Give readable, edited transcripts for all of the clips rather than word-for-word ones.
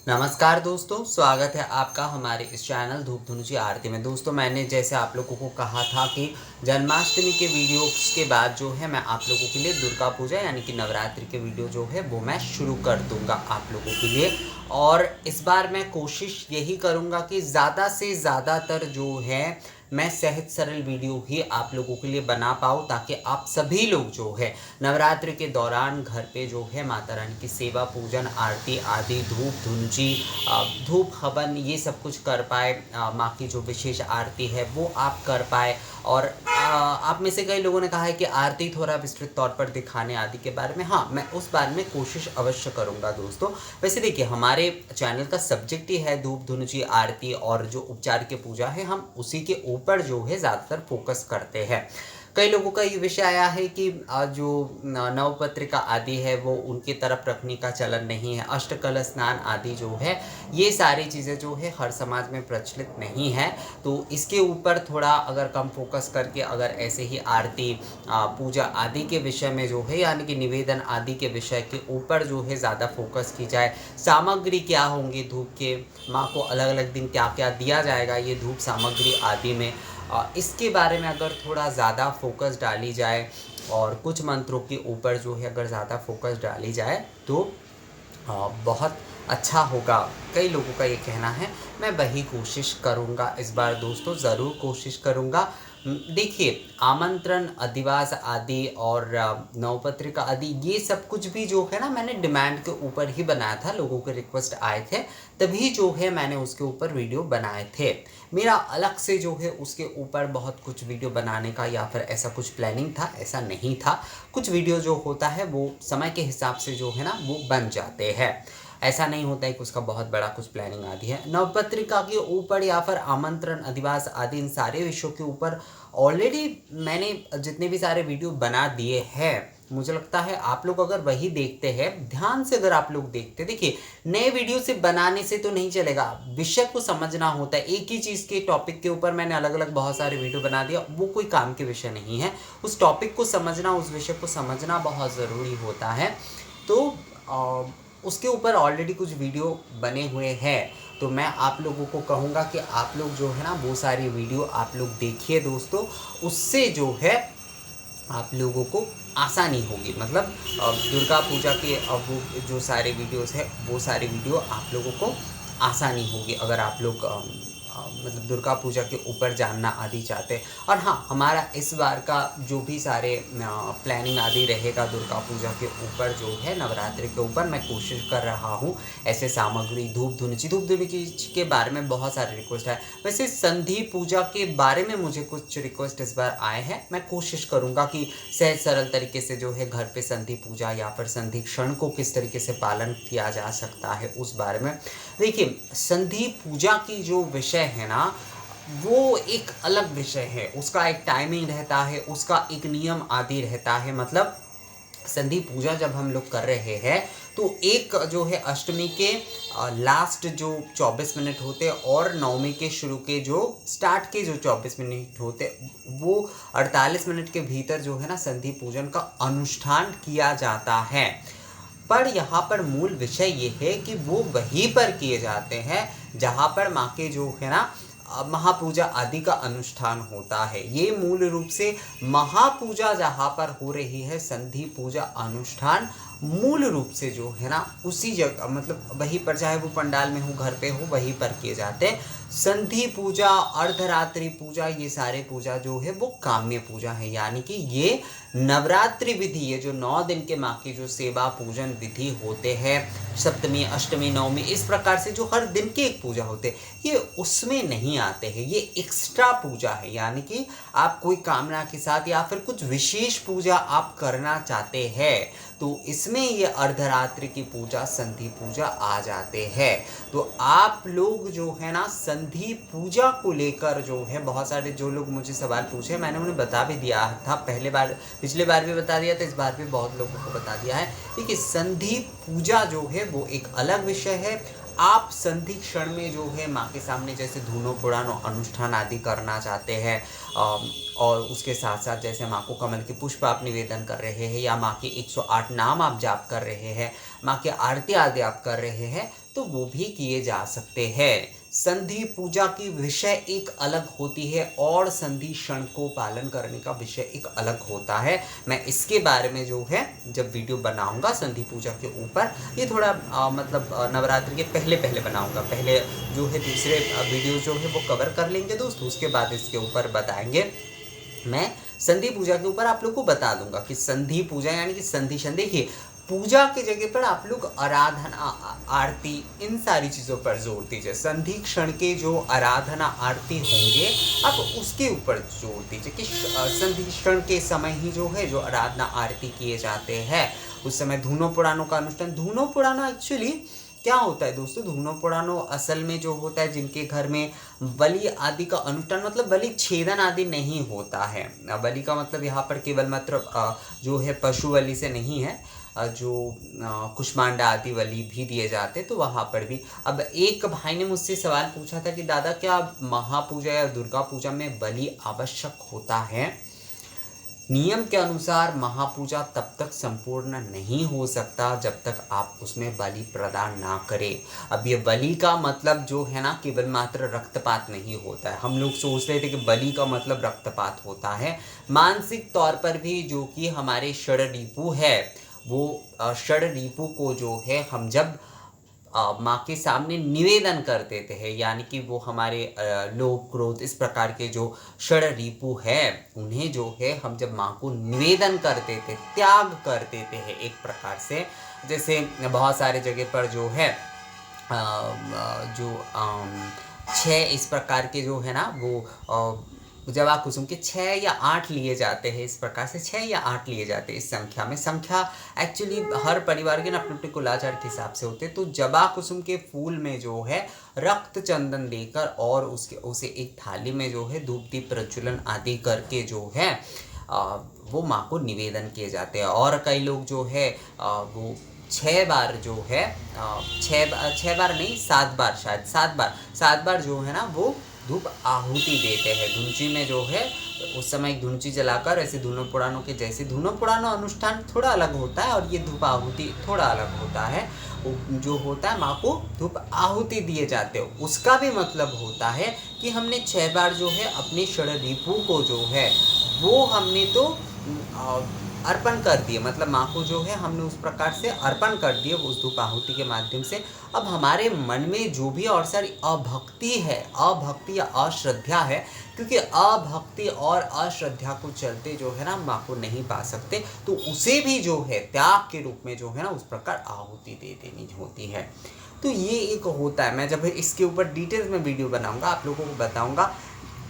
नमस्कार दोस्तों, स्वागत है आपका हमारे इस चैनल धूप धुनुची आरती में। दोस्तों, मैंने जैसे आप लोगों को कहा था कि जन्माष्टमी के वीडियोस के बाद जो है मैं आप लोगों के लिए दुर्गा पूजा यानी कि नवरात्रि के वीडियो जो है वो मैं शुरू कर दूंगा आप लोगों के लिए। और इस बार मैं कोशिश यही करूंगा कि ज़्यादा से ज़्यादातर जो है मैं सहज सरल वीडियो ही आप लोगों के लिए बना पाऊँ, ताकि आप सभी लोग जो है नवरात्रि के दौरान घर पे जो है माता रानी की सेवा, पूजन, आरती आदि, धूप धुंजी, धूप हवन ये सब कुछ कर पाए। माँ की जो विशेष आरती है वो आप कर पाए। और आप में से कई लोगों ने कहा है कि आरती थोड़ा विस्तृत तौर पर दिखाने आदि के बारे में, हाँ मैं उस बारे में कोशिश अवश्य करूँगा दोस्तों। वैसे देखिए, हमारे चैनल का सब्जेक्ट ही है धूप धुनुची आरती, और जो उपचार की पूजा है हम उसी के ऊपर जो है ज़्यादातर फोकस करते हैं। कई लोगों का ये विषय आया है कि जो नवपत्रिका आदि है वो उनकी तरफ रखने का चलन नहीं है, अष्टकलश स्नान आदि जो है ये सारी चीज़ें जो है हर समाज में प्रचलित नहीं है। तो इसके ऊपर थोड़ा अगर कम फोकस करके अगर ऐसे ही आरती, पूजा आदि के विषय में जो है यानी कि निवेदन आदि के विषय के ऊपर जो है ज़्यादा फोकस की जाए, सामग्री क्या होंगी धूप के, माँ को अलग अलग दिन क्या क्या दिया जाएगा ये धूप सामग्री आदि में, इसके बारे में अगर थोड़ा ज़्यादा फोकस डाली जाए और कुछ मंत्रों के ऊपर जो है अगर ज़्यादा फोकस डाली जाए तो बहुत अच्छा होगा। कई लोगों का ये कहना है, मैं वही कोशिश करूँगा इस बार दोस्तों, ज़रूर कोशिश करूँगा। देखिए, आमंत्रण, अधिवास आदि और नवपत्रिका आदि ये सब कुछ भी जो है ना मैंने डिमांड के ऊपर ही बनाया था, लोगों के रिक्वेस्ट आए थे तभी जो है मैंने उसके ऊपर वीडियो बनाए थे। मेरा अलग से जो है उसके ऊपर बहुत कुछ वीडियो बनाने का या फिर ऐसा कुछ प्लानिंग था, ऐसा नहीं था। कुछ वीडियो जो होता है वो समय के हिसाब से जो है ना वो बन जाते हैं, ऐसा नहीं होता है कि उसका बहुत बड़ा कुछ प्लानिंग आदि है। नवपत्रिका के ऊपर या फिर आमंत्रण, अधिवास आदि इन सारे विषयों के ऊपर ऑलरेडी मैंने जितने भी सारे वीडियो बना दिए हैं। मुझे लगता है आप लोग अगर वही देखते हैं, ध्यान से अगर आप लोग देखते, देखिए नए वीडियो से बनाने से तो नहीं चलेगा, विषय को समझना होता है। एक ही चीज़ के टॉपिक के ऊपर मैंने अलग अलग बहुत सारे वीडियो बना दिया, वो कोई काम के विषय नहीं है। उस टॉपिक को समझना, उस विषय को समझना बहुत ज़रूरी होता है। तो उसके ऊपर ऑलरेडी कुछ वीडियो बने हुए हैं, तो मैं आप लोगों को कहूँगा कि आप लोग जो है ना वो सारी वीडियो आप लोग देखिए दोस्तों। उससे जो है आप लोगों को आसानी होगी, मतलब दुर्गा पूजा के अब वो जो सारे वीडियोस है वो सारी वीडियो आप लोगों को आसानी होगी अगर आप लोग मतलब दुर्गा पूजा के ऊपर जानना आदि चाहते हैं। और हाँ, हमारा इस बार का जो भी सारे प्लानिंग आदि रहेगा दुर्गा पूजा के ऊपर जो है नवरात्रि के ऊपर, मैं कोशिश कर रहा हूँ ऐसे सामग्री, धूप धुनुची के बारे में बहुत सारे रिक्वेस्ट है। वैसे संधि पूजा के बारे में मुझे कुछ रिक्वेस्ट इस बार आए हैं, मैं कोशिश करूँगा कि सहज सरल तरीके से जो है घर पे संधि पूजा या फिर संधि क्षण को किस तरीके से पालन किया जा सकता है उस बारे में। देखिए, संधि पूजा की जो विषय है ना वो एक अलग विषय है, उसका एक टाइमिंग रहता है, उसका एक नियम आदि रहता है। मतलब संधि पूजा जब हम लोग कर रहे हैं तो एक जो है अष्टमी के लास्ट जो 24 मिनट होते और नवमी के शुरू के जो स्टार्ट के जो 24 मिनट होते, वो 48 मिनट के भीतर जो है ना संधि पूजन का अनुष्ठान किया जाता है। पर यहाँ पर मूल विषय ये है कि वो वहीं पर किए जाते हैं जहाँ पर माँ के जो है ना महापूजा आदि का अनुष्ठान होता है। ये मूल रूप से महापूजा जहाँ पर हो रही है, संधि पूजा अनुष्ठान मूल रूप से जो है ना उसी जगह, मतलब वहीं पर, चाहे वो पंडाल में हो, घर पे हो, वहीं पर किए जाते हैं। संधि पूजा, अर्धरात्रि पूजा, ये सारे पूजा जो है वो काम्य पूजा है, यानी कि ये नवरात्रि विधि, ये जो 9 दिन के माँ की जो सेवा पूजन विधि होते हैं, सप्तमी, अष्टमी, नवमी, इस प्रकार से जो हर दिन के एक पूजा होते हैं, ये उसमें नहीं आते हैं। ये एक्स्ट्रा पूजा है, यानी कि आप कोई कामना के साथ या फिर कुछ विशेष पूजा आप करना चाहते हैं तो इसमें ये अर्धरात्रि की पूजा, संधि पूजा आ जाते हैं। तो आप लोग जो है ना संधि पूजा को लेकर जो है बहुत सारे जो लोग मुझे सवाल पूछे, मैंने उन्हें बता भी दिया था, पिछले बार भी बता दिया था, इस बार भी बहुत लोगों को बता दिया है। देखिए, संधि पूजा जो है वो एक अलग विषय है। आप संधि क्षण में जो है माँ के सामने जैसे धूनो पुराण अनुष्ठान आदि करना चाहते हैं, और उसके साथ साथ जैसे माँ को कमल के पुष्प आप निवेदन कर रहे हैं, या माँ के 108 नाम आप जाप कर रहे हैं, माँ के आरती आदि आप कर रहे हैं, तो वो भी किए जा सकते हैं। संधि पूजा की विषय एक अलग होती है और संधि क्षण को पालन करने का विषय एक अलग होता है। मैं इसके बारे में जो है जब वीडियो बनाऊंगा संधि पूजा के ऊपर, ये थोड़ा नवरात्रि के पहले पहले बनाऊंगा। पहले जो है दूसरे वीडियो जो है वो कवर कर लेंगे दोस्तों, उसके बाद इसके ऊपर बताएंगे। मैं संधि पूजा के ऊपर आप लोग को बता दूंगा कि संधि पूजा यानी कि संधि क्षण, देखिए पूजा की जगह पर आप लोग आराधना, आरती, इन सारी चीज़ों पर जोर दीजिए। संधि क्षण के जो आराधना आरती होंगे आप उसके ऊपर जोर दीजिए कि संधि क्षण के समय ही जो है जो आराधना आरती किए जाते हैं, उस समय धूनों पुराणों का अनुष्ठान। धूनों पुराणों एक्चुअली क्या होता है दोस्तों, धूनों पुराणों असल में जो होता है जिनके घर में बलि आदि का अनुष्ठान, मतलब बलि छेदन आदि नहीं होता है। बलि का मतलब यहाँ पर केवल मात्र जो है पशु बलि से नहीं है, जो कुष्मांडा आदि बलि भी दिए जाते, तो वहाँ पर भी। अब एक भाई ने मुझसे सवाल पूछा था कि दादा क्या महापूजा या दुर्गा पूजा में बलि आवश्यक होता है? नियम के अनुसार महापूजा तब तक संपूर्ण नहीं हो सकता जब तक आप उसमें बलि प्रदान ना करें। अब ये बलि का मतलब जो है ना केवल मात्र रक्तपात नहीं होता है। हम लोग सोचते थे कि बलि का मतलब रक्तपात होता है। मानसिक तौर पर भी जो कि हमारे षड्रिपु है, वो षड्रिपु को जो है हम जब माँ के सामने निवेदन कर देते हैं, यानी कि वो हमारे लोभ क्रोध इस प्रकार के जो षड्रिपु है उन्हें जो है हम जब माँ को निवेदन कर देते, त्याग कर देते हैं एक प्रकार से। जैसे बहुत सारे जगह पर जो है जो 6 इस प्रकार के जो है ना वो जवा कुसुम के 6 या 8 लिए जाते हैं, इस प्रकार से 6 या 8 लिए जाते हैं। इस संख्या में, संख्या एक्चुअली हर परिवार के ना अपने अपने कुलाचार के हिसाब से होते हैं। तो जवा कुसुम के फूल में जो है रक्त चंदन देकर और उसे एक थाली में जो है धूप दीप प्रज्वलन आदि करके जो है वो माँ को निवेदन किए जाते हैं। और कई लोग जो है वो 6 बार जो है 6 बार नहीं 7 बार, शायद 7 बार जो है ना वो धूप आहुति देते हैं। धुंची में जो है उस समय धुंची जलाकर, ऐसे धूनों पुराणों के जैसे धूनों पुराणों अनुष्ठान थोड़ा अलग होता है और ये धूप आहुति थोड़ा अलग होता है। जो होता है माँ को धूप आहुति दिए जाते हो, उसका भी मतलब होता है कि हमने 6 बार जो है अपने षड्रिपु को जो है वो हमने तो अर्पण कर दिए, मतलब माँ को जो है हमने उस प्रकार से अर्पण कर दिए उस धूप आहुति के माध्यम से। अब हमारे मन में जो भी और सारी अभक्ति है, अभक्ति या अश्रद्धा है, क्योंकि अभक्ति और अश्रद्धा को चलते जो है ना माँ को नहीं पा सकते, तो उसे भी जो है त्याग के रूप में जो है ना उस प्रकार आहुति दे देनी होती है। तो ये एक होता है। मैं जब इसके ऊपर डिटेल्स में वीडियो बनाऊंगा आप लोगों को बताऊंगा।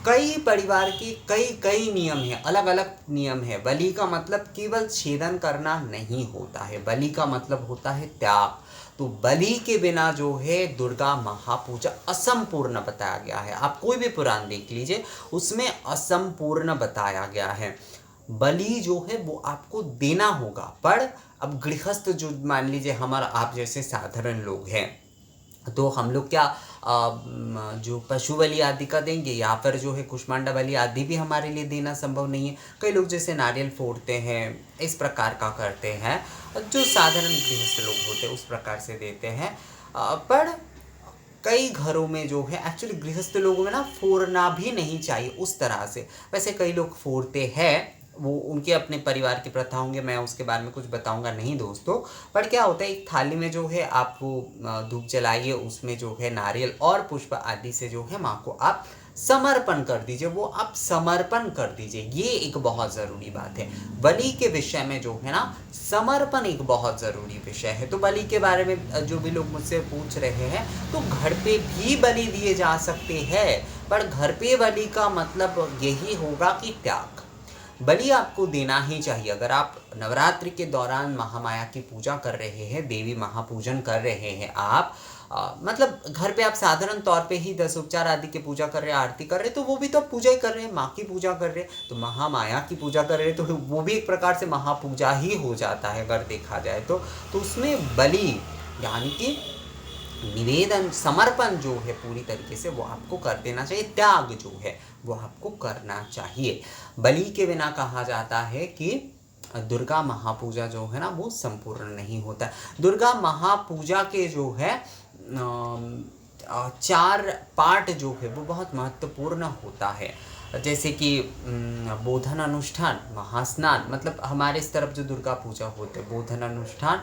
कई परिवार के कई नियम है, अलग अलग नियम है। बलि का मतलब केवल छेदन करना नहीं होता है, बलि का मतलब होता है त्याग। तो बलि के बिना जो है दुर्गा महापूजा असंपूर्ण बताया गया है। आप कोई भी पुराण देख लीजिए उसमें असंपूर्ण बताया गया है। बलि जो है वो आपको देना होगा, पर अब गृहस्थ जो मान लीजिए हमारा आप जैसे साधारण लोग हैं, तो हम लोग क्या जो पशु बलि आदि का देंगे या फिर जो है कुष्मांडा बलि आदि भी हमारे लिए देना संभव नहीं है। कई लोग जैसे नारियल फोड़ते हैं, इस प्रकार का करते हैं, जो साधारण गृहस्थ लोग होते हैं उस प्रकार से देते हैं। पर कई घरों में जो है एक्चुअली गृहस्थ लोगों में ना फोड़ना भी नहीं चाहिए उस तरह से। वैसे कई लोग फोड़ते हैं, वो उनके अपने परिवार की प्रथा होंगे, मैं उसके बारे में कुछ बताऊंगा नहीं दोस्तों। पर क्या होता है एक थाली में जो है आप वो धूप जलाइए, उसमें जो है नारियल और पुष्प आदि से जो है माँ को आप समर्पण कर दीजिए, वो आप समर्पण कर दीजिए। ये एक बहुत ज़रूरी बात है। बलि के विषय में जो है ना समर्पण एक बहुत ज़रूरी विषय है। तो बलि के बारे में जो भी लोग मुझसे पूछ रहे हैं, तो घर पे भी बलि दिए जा सकते हैं, पर घर पे बलि का मतलब यही होगा कि त्याग। बलि आपको देना ही चाहिए। अगर आप नवरात्रि के दौरान महामाया की पूजा कर रहे हैं, देवी महापूजन कर रहे हैं आप, मतलब घर पे आप साधारण तौर पे ही 10 उपचार आदि की पूजा कर रहे हैं, आरती कर रहे हैं, तो वो भी तो पूजा ही कर रहे हैं, माँ की पूजा कर रहे हैं। तो महामाया की पूजा कर रहे हैं तो वो भी एक प्रकार से महापूजा ही हो जाता है अगर देखा जाए तो उसमें बलि यानी कि निवेदन, समर्पण जो है पूरी तरीके से वो आपको कर देना चाहिए। त्याग जो है वो आपको करना चाहिए। बलि के बिना कहा जाता है कि दुर्गा महापूजा जो है ना वो संपूर्ण नहीं होता। दुर्गा महापूजा के जो है चार पार्ट जो है वो बहुत महत्वपूर्ण होता है। जैसे कि बोधन अनुष्ठान, महास्नान, मतलब हमारे इस तरफ जो दुर्गा पूजा होते हैं, बोधन अनुष्ठान,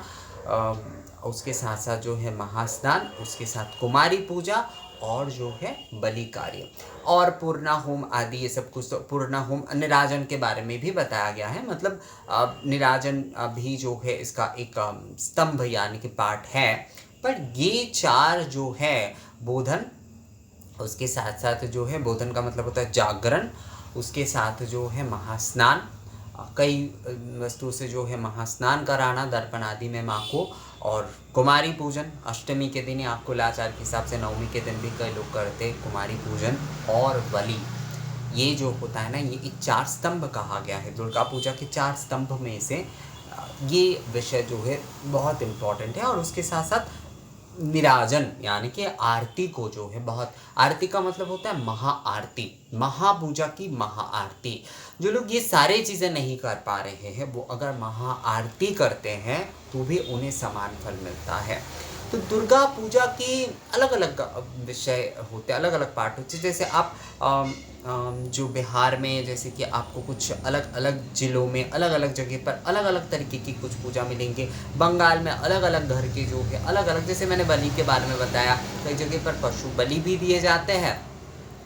उसके साथ साथ जो है महास्नान, उसके साथ कुमारी पूजा, और जो है बलि कार्य और पूर्णा होम आदि, ये सब कुछ। तो पूर्णा होम, निराजन के बारे में भी बताया गया है, मतलब निराजन भी जो है इसका एक स्तंभ यानी कि पार्ट है। पर ये चार जो है बोधन, उसके साथ साथ जो है बोधन का मतलब होता है जागरण, उसके साथ जो है महास्नान, कई वस्तुओं से जो है महास्नान कराना दर्पण आदि में माँ को, और कुमारी पूजन अष्टमी के दिन, या कुलाचार के हिसाब से नवमी के दिन भी कई लोग करते कुमारी पूजन, और बलि। ये जो होता है ना, ये चार स्तंभ कहा गया है दुर्गा पूजा के। चार स्तंभ में से ये विषय जो है बहुत इम्पोर्टेंट है। और उसके साथ साथ निराजन यानी कि आरती को जो है, बहुत, आरती का मतलब होता है महाआरती, महापूजा की महाआरती। जो लोग ये सारे चीज़ें नहीं कर पा रहे हैं, वो अगर महाआरती करते हैं तो भी उन्हें समान फल मिलता है। तो दुर्गा पूजा की अलग अलग विषय होते हैं, अलग अलग पार्ट होते हैं। जैसे आप जो बिहार में, जैसे कि आपको कुछ अलग अलग ज़िलों में अलग अलग जगह पर अलग अलग तरीके की कुछ पूजा मिलेंगे। बंगाल में अलग अलग घर के जो है अलग अलग, जैसे मैंने बलि के बारे में बताया, कई जगह पर पशु बलि भी दिए जाते हैं।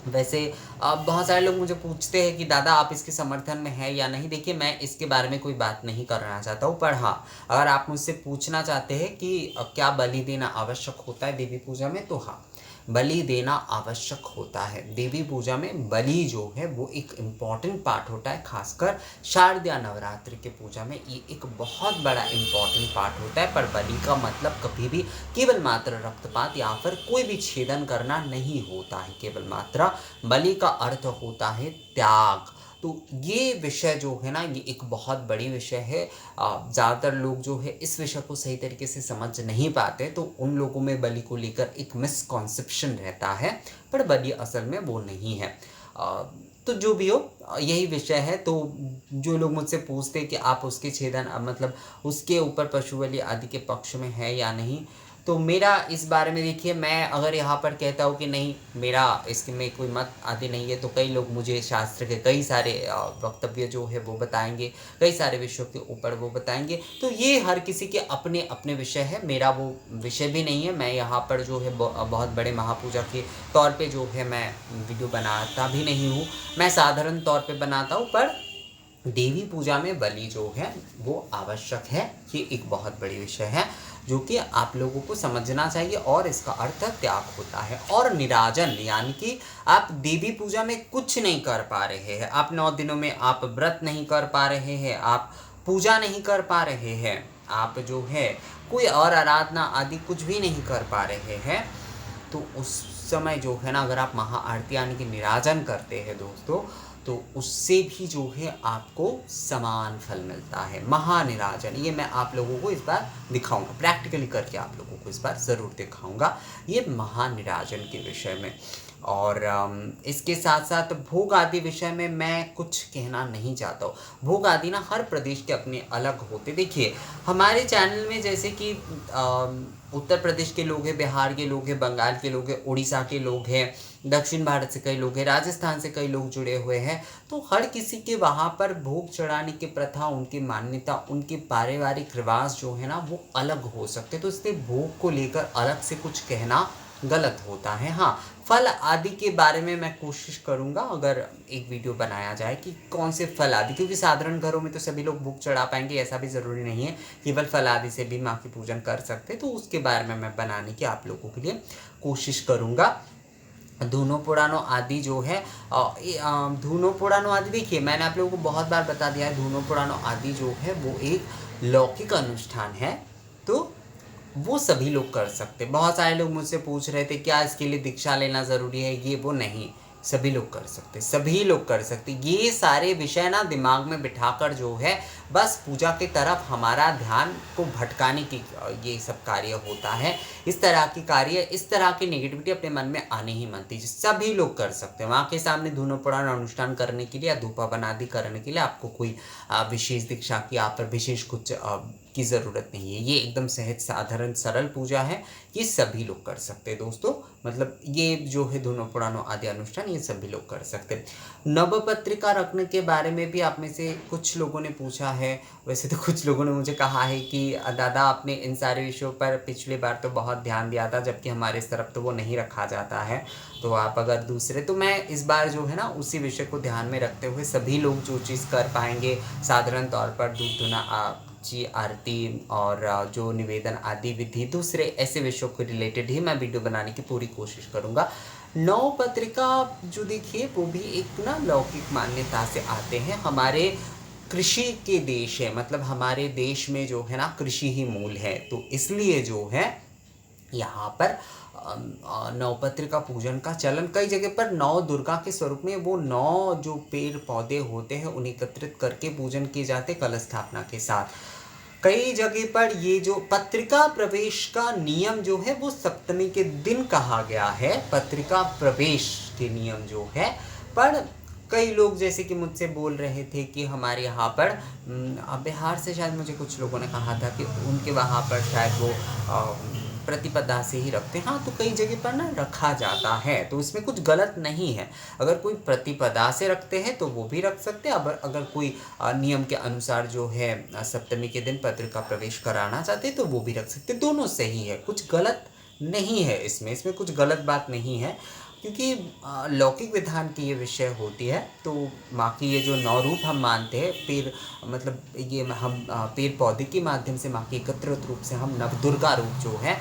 वैसे बहुत सारे लोग मुझे पूछते हैं कि दादा आप इसके समर्थन में है या नहीं। देखिए, मैं इसके बारे में कोई बात नहीं करना चाहता हूँ, पर हाँ, अगर आप मुझसे पूछना चाहते हैं कि क्या बलि देना आवश्यक होता है देवी पूजा में, तो हाँ, बलि देना आवश्यक होता है। देवी पूजा में बलि जो है वो एक इम्पॉर्टेंट पार्ट होता है, खासकर शारदीय नवरात्रि के पूजा में ये एक बहुत बड़ा इम्पॉर्टेंट पार्ट होता है। पर बलि का मतलब कभी भी केवल मात्र रक्तपात या फिर कोई भी छेदन करना नहीं होता है। केवल मात्र बलि का अर्थ होता है त्याग। तो ये विषय जो है ना, ये एक बहुत बड़ी विषय है। ज़्यादातर लोग जो है इस विषय को सही तरीके से समझ नहीं पाते, तो उन लोगों में बलि को लेकर एक मिसकॉन्सेप्शन रहता है, पर बलि असल में वो नहीं है। तो जो भी हो, यही विषय है। तो जो लोग मुझसे पूछते हैं कि आप उसके छेदन, मतलब उसके ऊपर पशु बलि आदि के पक्ष में है या नहीं, तो मेरा इस बारे में, देखिए, मैं अगर यहाँ पर कहता हूँ कि नहीं, मेरा इसमें कोई मत आदि नहीं है, तो कई लोग मुझे शास्त्र के कई सारे वक्तव्य जो है वो बताएंगे, कई सारे विषयों के ऊपर वो बताएंगे। तो ये हर किसी के अपने अपने विषय है, मेरा वो विषय भी नहीं है। मैं यहाँ पर जो है बहुत बड़े महापूजा के तौर पे जो है मैं वीडियो बनाता भी नहीं हूँ, मैं साधारण तौर पे बनाता हूँ। पर देवी पूजा में बलि जो है वो आवश्यक है, ये एक बहुत बड़ी विषय है जो कि आप लोगों को समझना चाहिए, और इसका अर्थ त्याग होता है। और निराजन यानी कि आप देवी पूजा में कुछ नहीं कर पा रहे हैं, आप 9 दिनों में आप व्रत नहीं कर पा रहे हैं, आप पूजा नहीं कर पा रहे हैं, आप जो है कोई और आराधना आदि कुछ भी नहीं कर पा रहे हैं, तो उस समय जो है ना, अगर आप महाआरती यानी कि निराजन करते हैं दोस्तों, तो उससे भी जो है आपको समान फल मिलता है। महानिराजन, ये मैं आप लोगों को इस बार दिखाऊंगा, प्रैक्टिकली करके आप लोगों को इस बार ज़रूर दिखाऊंगा ये महानिराजन के विषय में। और इसके साथ साथ भोग आदि विषय में मैं कुछ कहना नहीं चाहता हूँ। भोग आदि ना हर प्रदेश के अपने अलग होते। देखिए, हमारे चैनल में जैसे कि उत्तर प्रदेश के लोग हैं, बिहार के लोग हैं, बंगाल के लोग हैं, उड़ीसा के लोग हैं, दक्षिण भारत से कई लोग हैं, राजस्थान से कई लोग जुड़े हुए हैं। तो हर किसी के वहाँ पर भोग चढ़ाने की प्रथा, उनकी मान्यता, उनके पारिवारिक रिवाज जो है ना वो अलग हो सकते हैं। तो इसलिए भोग को लेकर अलग से कुछ कहना गलत होता है। हाँ, फल आदि के बारे में मैं कोशिश करूँगा अगर एक वीडियो बनाया जाए कि कौन से फल आदि, क्योंकि साधारण घरों में तो सभी लोग भोग चढ़ा पाएंगे, ऐसा भी ज़रूरी नहीं है। केवल फल आदि से भी माँ की पूजन कर सकते, तो उसके बारे में मैं बनाने की आप लोगों के लिए कोशिश करूँगा। धूनो पुराणों आदि जो है, धूनो पुराणों आदि, देखिए मैंने आप लोगों को बहुत बार बता दिया है, धूनो पुराणों आदि जो है वो एक लौकिक अनुष्ठान है, तो वो सभी लोग कर सकते। बहुत सारे लोग मुझसे पूछ रहे थे क्या इसके लिए दीक्षा लेना ज़रूरी है, ये वो नहीं, सभी लोग कर सकते, सभी लोग कर सकते। ये सारे विषय ना दिमाग में बिठाकर जो है बस पूजा की तरफ हमारा ध्यान को भटकाने की ये सब कार्य होता है। इस तरह की कार्य, इस तरह की नेगेटिविटी अपने मन में आने ही मत दीजिए। सभी लोग कर सकते हैं। वहाँ के सामने धूनो पुराण अनुष्ठान करने के लिए या धूपावन आदि करने के लिए आपको कोई विशेष दीक्षा की, आप पर विशेष कुछ की ज़रूरत नहीं है। ये एकदम सहज साधारण सरल पूजा है, ये सभी लोग कर सकते हैं दोस्तों। मतलब ये जो है धुनो पुराणों आदि अनुष्ठान ये सभी लोग कर सकते हैं। नवपत्रिका रखने के बारे में भी आप में से कुछ लोगों ने पूछा है। वैसे तो कुछ लोगों ने मुझे कहा है कि दादा आपने इन सारे विषयों पर पिछली बार तो बहुत ध्यान दिया था, जबकि हमारे इस तरफ तो वो नहीं रखा जाता है, तो आप अगर दूसरे, तो मैं इस बार जो है ना उसी विषय को ध्यान में रखते हुए सभी लोग जो चीज़ कर पाएंगे साधारण तौर पर दूध धुना जी आरती और जो निवेदन आदि विधि दूसरे ऐसे विषयों को रिलेटेड ही मैं वीडियो बनाने की पूरी कोशिश करूँगा। नौ पत्रिका जो देखिए वो भी एक ना लौकिक मान्यता से आते हैं। हमारे कृषि के देश है, मतलब हमारे देश में जो है ना कृषि ही मूल है, तो इसलिए जो है यहाँ पर नवपत्रिका पूजन का चलन कई जगह पर नौ दुर्गा के स्वरूप में वो नौ जो पेड़ पौधे होते हैं उन्हें एकत्रित करके पूजन किए जाते कलश स्थापना के साथ। कई जगह पर ये जो पत्रिका प्रवेश का नियम जो है वो सप्तमी के दिन कहा गया है, पत्रिका प्रवेश के नियम जो है। पर कई लोग जैसे कि मुझसे बोल रहे थे कि हमारे यहाँ पर बिहार से शायद मुझे कुछ लोगों ने कहा था कि उनके वहाँ पर शायद वो प्रतिपदा से ही रखते हैं। हाँ, तो कई जगह पर ना रखा जाता है, तो इसमें कुछ गलत नहीं है। अगर कोई प्रतिपदा से रखते हैं तो वो भी रख सकते हैं। अगर कोई नियम के अनुसार जो है सप्तमी के दिन पत्रिका प्रवेश कराना चाहते हैं तो वो भी रख सकते हैं। दोनों सही है, कुछ गलत नहीं है इसमें कुछ गलत बात नहीं है, क्योंकि लौकिक विधान की ये विषय होती है। तो माँ की ये जो नौ रूप हम मानते हैं, पेड़ मतलब ये हम पेड़ पौधे के माध्यम से माँ के एकत्रित रूप से हम नवदुर्गा रूप जो है,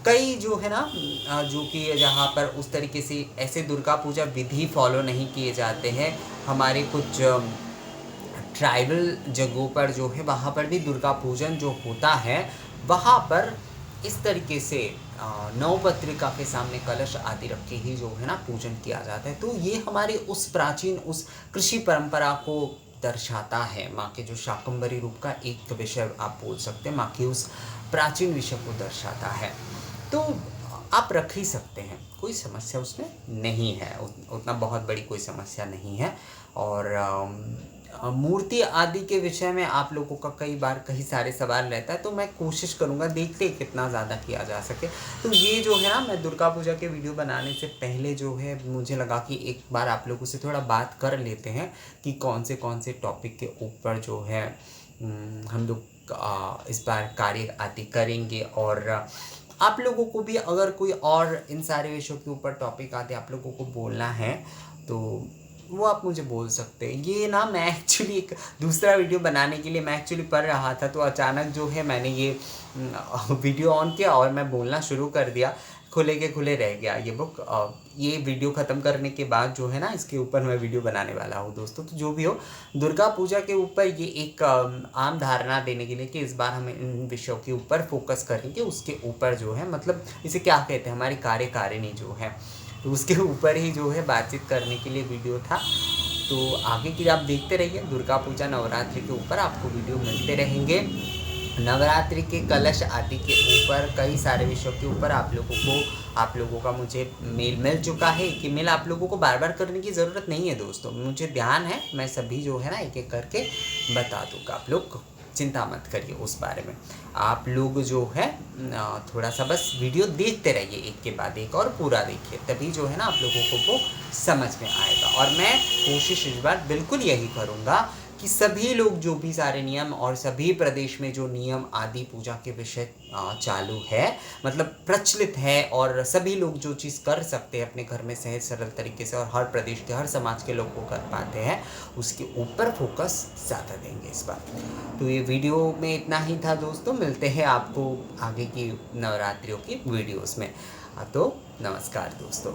कई जो है ना जो कि जहाँ पर उस तरीके से ऐसे दुर्गा पूजा विधि फॉलो नहीं किए जाते हैं। हमारे कुछ ट्राइबल जगहों पर जो है वहाँ पर भी दुर्गा पूजन जो होता है, वहाँ पर इस तरीके से नवपत्रिका के सामने कलश आदि रख के ही जो है ना पूजन किया जाता है। तो ये हमारी उस प्राचीन उस कृषि परंपरा को दर्शाता है। माँ के जो शाकंभरी रूप का एक विषय आप बोल सकते हैं, माँ की उस प्राचीन विषय को दर्शाता है। तो आप रख ही सकते हैं, कोई समस्या उसमें नहीं है, उतना बहुत बड़ी कोई समस्या नहीं है। और मूर्ति आदि के विषय में आप लोगों का कई सारे सवाल रहता है, तो मैं कोशिश करूँगा, देखते कितना ज़्यादा किया जा सके। तो ये जो है ना, मैं दुर्गा पूजा के वीडियो बनाने से पहले जो है मुझे लगा कि एक बार आप लोगों से थोड़ा बात कर लेते हैं कि कौन से टॉपिक के ऊपर जो है हम लोग इस बार कार्य आदि करेंगे। और आप लोगों को भी अगर कोई और इन सारे विषयों के ऊपर टॉपिक आदि आप लोगों को बोलना है तो वो आप मुझे बोल सकते हैं। ये ना मैं एक्चुअली एक दूसरा वीडियो बनाने के लिए मैं एक्चुअली पढ़ रहा था, तो अचानक जो है मैंने ये वीडियो ऑन किया और मैं बोलना शुरू कर दिया, खुले के खुले रह गया ये बुक। ये वीडियो ख़त्म करने के बाद जो है ना इसके ऊपर मैं वीडियो बनाने वाला हूँ दोस्तों। तो जो भी हो, दुर्गा पूजा के ऊपर ये एक आम धारणा देने के लिए कि इस बार हम इन विषयों के ऊपर फोकस करेंगे, उसके ऊपर जो है मतलब इसे क्या कहते हैं, हमारी कार्यकारिणी जो है, तो उसके ऊपर ही जो है बातचीत करने के लिए वीडियो था। तो आगे की आप देखते रहिए, दुर्गा पूजा नवरात्रि के ऊपर आपको वीडियो मिलते रहेंगे। नवरात्रि के कलश आदि के ऊपर कई सारे विषयों के ऊपर आप लोगों का मुझे मेल मिल चुका है। कि मेल आप लोगों को बार बार करने की ज़रूरत नहीं है दोस्तों, मुझे ध्यान है, मैं सभी जो है ना एक एक करके बता दूँगा। आप लोग चिंता मत करिए उस बारे में। आप लोग जो है थोड़ा सा बस वीडियो देखते रहिए, एक के बाद एक, और पूरा देखिए, तभी जो है ना आप लोगों को वो समझ में आएगा। और मैं कोशिश इस बार बिल्कुल यही करूँगा कि सभी लोग जो भी सारे नियम और सभी प्रदेश में जो नियम आदि पूजा के विषय चालू है, मतलब प्रचलित है, और सभी लोग जो चीज़ कर सकते हैं अपने घर में सहज सरल तरीके से, और हर प्रदेश के हर समाज के लोग को कर पाते हैं, उसके ऊपर फोकस ज़्यादा देंगे इस बार। तो ये वीडियो में इतना ही था दोस्तों, मिलते हैं आपको आगे की नवरात्रियों की वीडियोस में। तो नमस्कार दोस्तों।